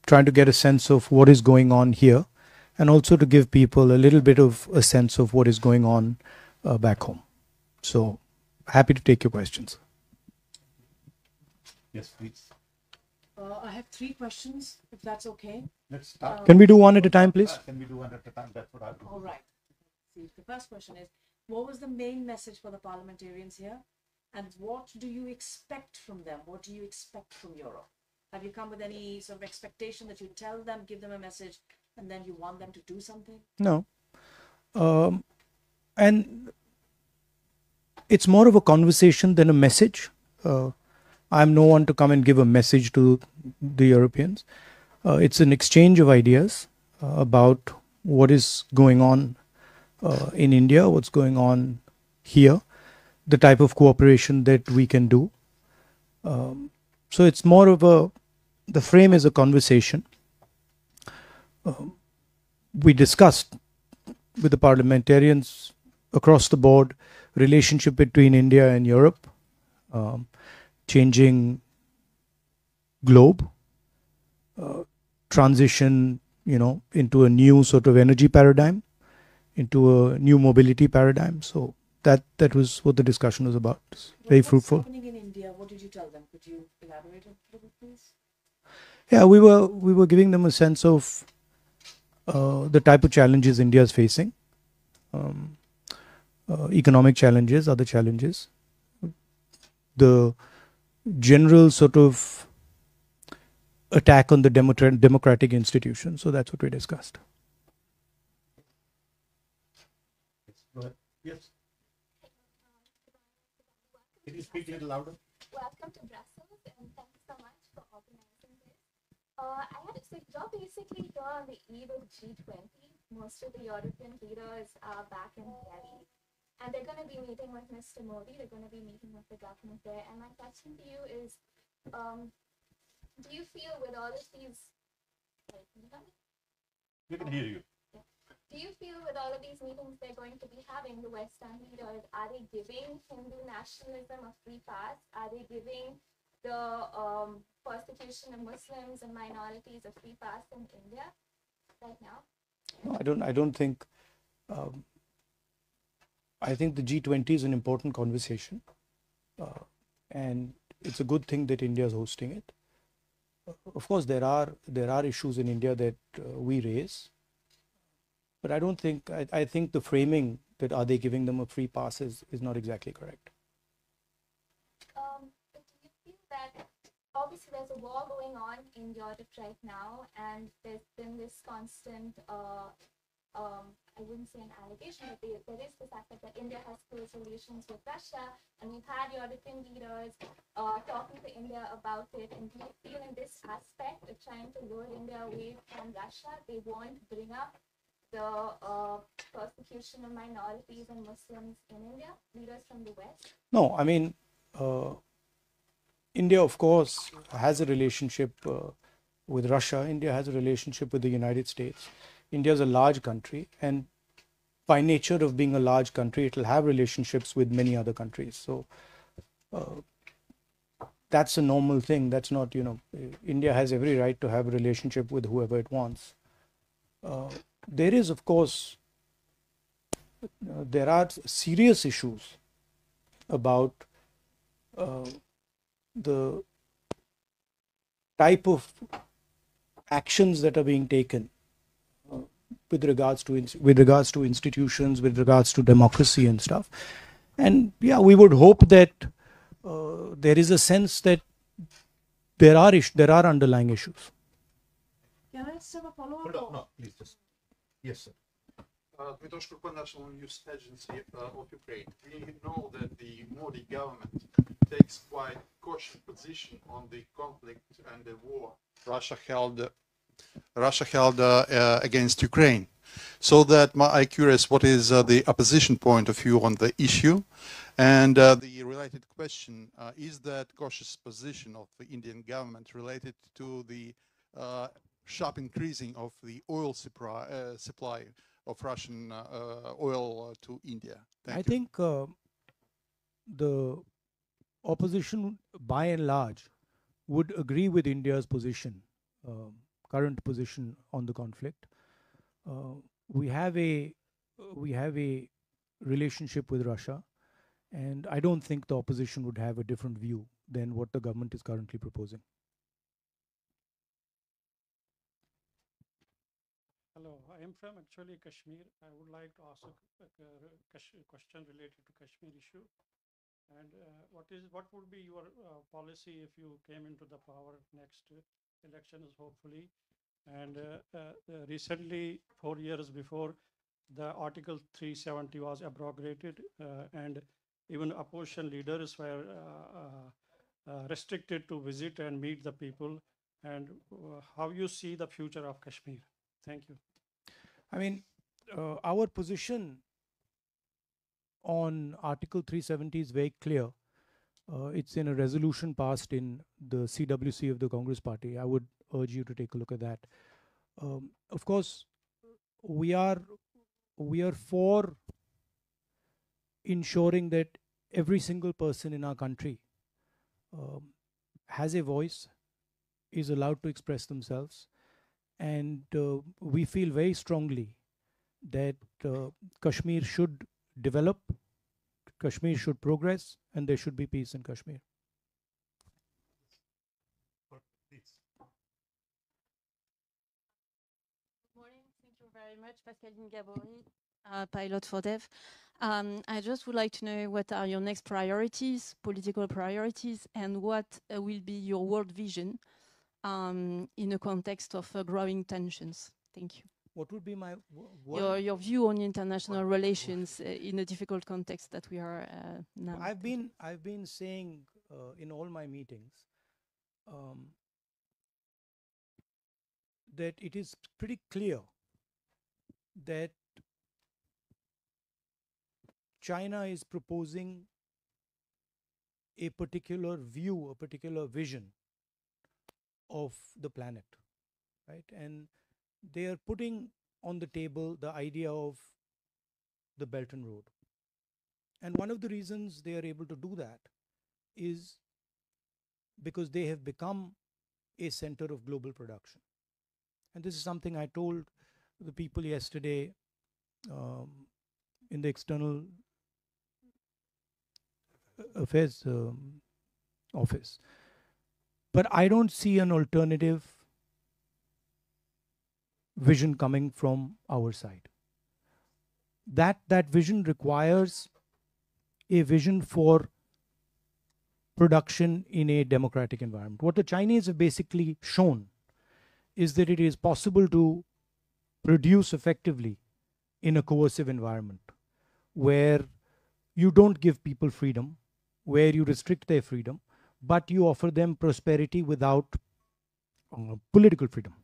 trying to get a sense of what is going on here, and also to give people a little bit of a sense of what is going on back home. So happy to take your questions. Yes, please. I have 3 questions, if that's okay. Let's start. Can we do one at a time, please? Can we do one at a time? That's what I'll do. All right. See, the first question is, what was the main message for the parliamentarians here? And what do you expect from them? What do you expect from Europe? Have you come with any sort of expectation that you tell them, give them a message, and then you want them to do something? No. And it's more of a conversation than a message. I'm no one to come and give a message to the Europeans. It's an exchange of ideas about what is going on in India, what's going on here, the type of cooperation that we can do. So it's more of the frame is a conversation. We discussed with the parliamentarians across the board relationship between India and Europe, changing globe, transition, into a new sort of energy paradigm, into a new mobility paradigm. So that was what the discussion was about. Very fruitful. What's happening in India? What did you tell them? Could you elaborate a little, please? Yeah, we were giving them a sense of the type of challenges India is facing, economic challenges, other challenges, the general sort of attack on the democratic institutions. So that's what we discussed. Go ahead. Yes. Can you speak a little louder? Welcome to Brussels, and thank you so much for organizing this. I had to say, you're basically here on the eve of G20. Most of the European leaders are back in Delhi, and they're going to be meeting with Mr. Modi. They're going to be meeting with the government there. And my question to you is, do you feel with all of these... Sorry, can you hear me? We can hear you. Do you feel with all of these meetings they're going to be having, the Western leaders, are they giving Hindu nationalism a free pass? Are they giving the persecution of Muslims and minorities a free pass in India right now? No, I don't think. I think the G20 is an important conversation, and it's a good thing that India is hosting it. Of course, there are issues in India that we raise. But I don't think, I think the framing that are they giving them a free pass is not exactly correct. But do you feel that obviously there's a war going on in Europe right now, and there's been this constant, I wouldn't say an allegation, but there is this aspect that India has close relations with Russia, and we've had European leaders talking to India about it. And do you feel in this aspect of trying to lure India away from Russia, they won't bring up the persecution of minorities and Muslims in India, leaders from the West? No, I mean, India, of course, has a relationship with Russia. India has a relationship with the United States. India is a large country, and by nature of being a large country, it will have relationships with many other countries. So that's a normal thing. That's not, India has every right to have a relationship with whoever it wants. There is, of course, there are serious issues about the type of actions that are being taken with regards to institutions, with regards to democracy and stuff. And yeah, we would hope that there is a sense that there are underlying issues. Can I just have a follow-up? No, please just. Yes, sir. Dmitry Shkurko, National News Agency of Ukraine. We know that the Modi government takes quite cautious position on the conflict and the war Russia held against Ukraine. So that I'm curious, what is the opposition point of view on the issue? And the related question, is that cautious position of the Indian government related to the sharp increasing of the oil supply of Russian oil to India? I think the opposition, by and large, would agree with India's position current position on the conflict. We have a relationship with Russia, and I don't think the opposition would have a different view than what the government is currently proposing. Hello, I am from actually Kashmir. I would like to ask a question related to Kashmir issue. And what would be your policy if you came into the power next elections, hopefully? And recently, 4 years before, the Article 370 was abrogated, and even opposition leaders were restricted to visit and meet the people. And how you see the future of Kashmir? Thank you. I mean, our position on Article 370 is very clear. It's in a resolution passed in the CWC of the Congress Party. I would urge you to take a look at that. Of course, we are for ensuring that every single person in our country has a voice, is allowed to express themselves, and we feel very strongly that Kashmir should develop, Kashmir should progress, and there should be peace in Kashmir. Please. Good morning. Thank you very much, Pascaline Gabori, pilot for Dev. I just would like to know what are your next priorities, political priorities, and what will be your world vision in a context of growing tensions. Thank you. What would be my your view on international relations in a difficult context that we are now? I've been saying in all my meetings that it is pretty clear that China is proposing a particular view, a particular vision of the planet, right? And they are putting on the table the idea of the Belt and Road. And one of the reasons they are able to do that is because they have become a center of global production. And this is something I told the people yesterday in the External Affairs office. But I don't see an alternative vision coming from our side. That vision requires a vision for production in a democratic environment. What the Chinese have basically shown is that it is possible to produce effectively in a coercive environment where you don't give people freedom, where you restrict their freedom, but you offer them prosperity without political freedom.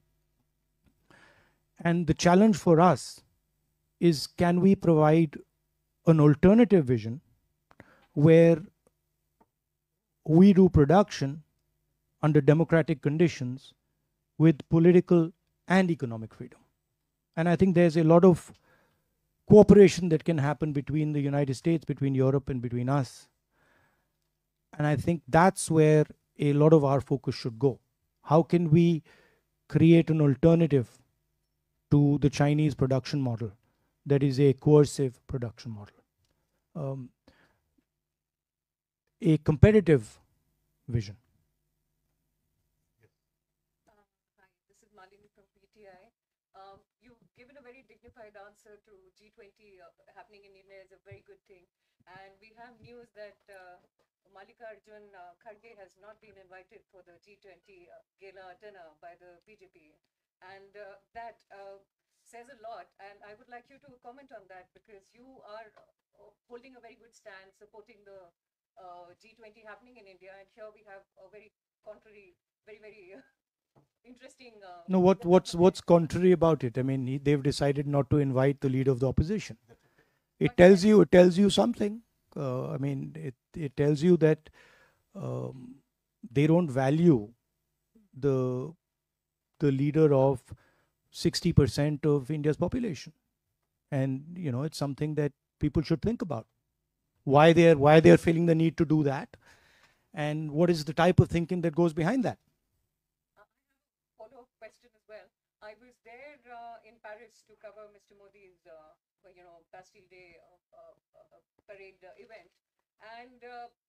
And the challenge for us is, can we provide an alternative vision where we do production under democratic conditions with political and economic freedom? And I think there's a lot of cooperation that can happen between the United States, between Europe, and between us. And I think that's where a lot of our focus should go. How can we create an alternative to the Chinese production model that is a coercive production model? A competitive vision. Hi, this is Malini from PTI. You've given a very dignified answer to G20 happening in India is a very good thing. And we have news that Mallikarjun Kharge has not been invited for the G20 gala dinner by the BJP. And that says a lot. And I would like you to comment on that, because you are holding a very good stand, supporting the G20 happening in India. And here we have a very contrary, very interesting. No, what's contrary about it? I mean, they've decided not to invite the leader of the opposition. It tells you something. I mean, it tells you that they don't value the leader of 60% of India's population, and it's something that people should think about. Why they're feeling the need to do that, and what is the type of thinking that goes behind that? Follow-up I was there in Paris to cover Mr. Modi's, Bastille Day parade event, and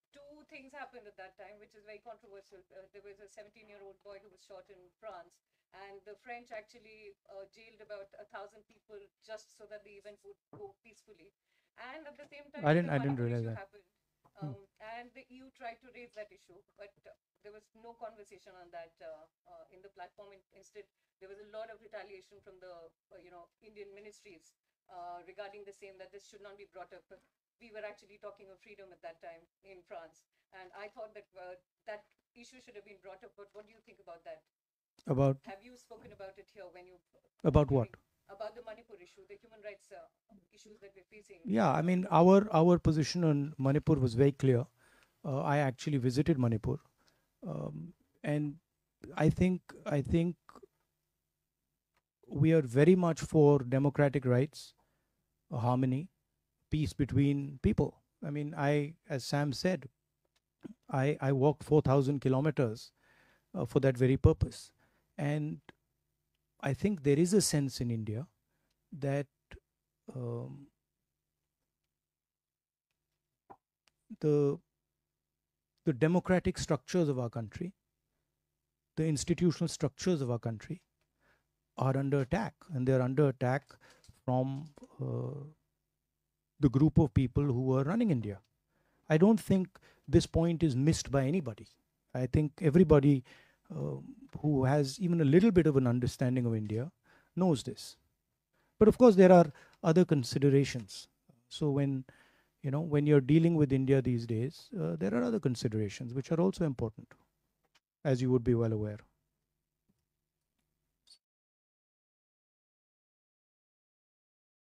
two things happened at that time, which is very controversial. There was a 17-year-old boy who was shot in France, and the French actually jailed about 1,000 people just so that the event would go peacefully. And at the same time, I the didn't Manipur realize issue that. happened, and the EU tried to raise that issue, but there was no conversation on that in the platform. Instead, there was a lot of retaliation from the Indian ministries regarding the same, that this should not be brought up. But we were actually talking of freedom at that time in France, and I thought that that issue should have been brought up. But what do you think about that? About Have you spoken about it here when you about what? about the Manipur issue, the human rights issues that we're facing? Yeah, I mean, our position on Manipur was very clear. I actually visited Manipur, and I think we are very much for democratic rights, harmony, peace between people. I mean, as Sam said, I walked 4,000 kilometers for that very purpose, and I think there is a sense in India that the democratic structures of our country, the institutional structures of our country are under attack, and they're under attack from the group of people who are running India. I don't think this point is missed by anybody. I think everybody who has even a little bit of an understanding of India knows this. But of course, there are other considerations. So when you're dealing with India these days, there are other considerations which are also important, as you would be well aware.